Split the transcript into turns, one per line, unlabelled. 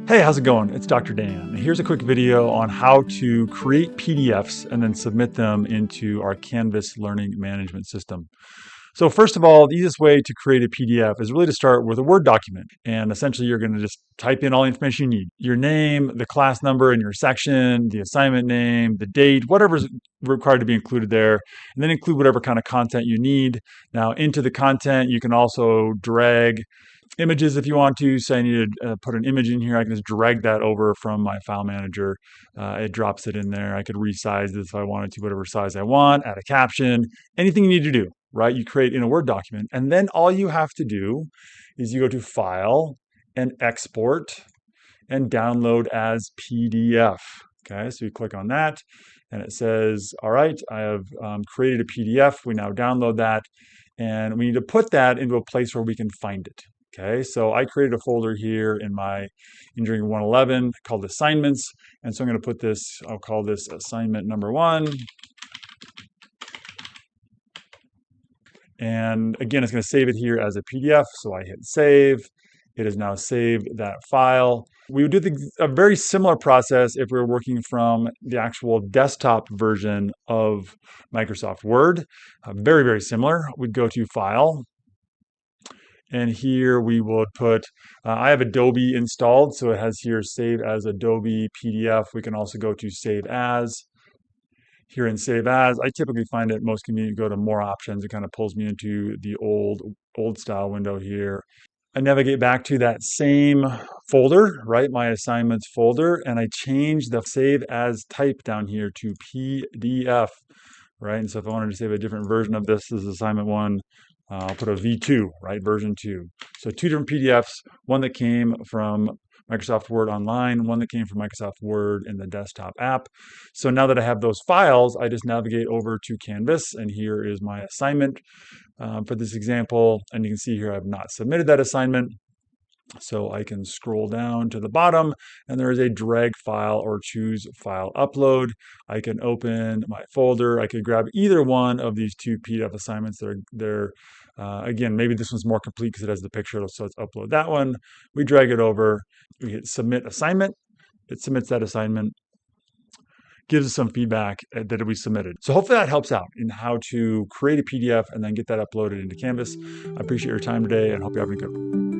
Hey, how's it going? It's Dr. Dan. Here's a quick video on how to create PDFs and then submit them into our Canvas learning management system. So first of all, the easiest way to create a PDF is really to start with a Word document. And essentially you're going to just type in all the information you need. Your name, the class number in your section, the assignment name, the date, whatever's required to be included there, and then include whatever kind of content you need. Now into the content, you can also drag images if you want to. Say I need to put an image in here, I can just drag that over from my file manager. It drops it in there. I could resize this if I wanted to, whatever size I want, add a caption, anything you need to do, right? You create in a Word document. And then all you have to do is you go to File and Export and Download as PDF. Okay, so you click on that and it says, all right, I have created a PDF. We now download that and we need to put that into a place where we can find it. Okay, so I created a folder here in my Engineering 111 called Assignments. And so I'm going to put this, I'll call this assignment number 1. And again, it's going to save it here as a PDF. So I hit save. It has now saved that file. We would do a very similar process if we were working from the actual desktop version of Microsoft Word. Very, very similar. We'd go to File. And here we would put, I have Adobe installed, so it has here Save as Adobe PDF. We can also go to Save As. Here in Save As, I typically find it most convenient to go to More Options. It kind of pulls me into the old style window here. I navigate back to that same folder, right, my assignments folder, and I change the Save As type down here to PDF, right? And so if I wanted to save a different version of this is assignment 1, I'll put a V2, right, version 2. So 2 different PDFs, one that came from Microsoft Word Online, one that came from Microsoft Word in the desktop app. So now that I have those files, I just navigate over to Canvas, and here is my assignment for this example. And you can see here I've not submitted that assignment. So I can scroll down to the bottom and there is a drag file or choose file upload. I can open my folder. I could grab either one of these 2 PDF assignments. Again, maybe this one's more complete because it has the picture, so let's upload that one. We drag it over, we hit submit assignment. It submits that assignment, gives us some feedback that we submitted. So hopefully that helps out in how to create a PDF and then get that uploaded into Canvas. I appreciate your time today and hope you're having a good one.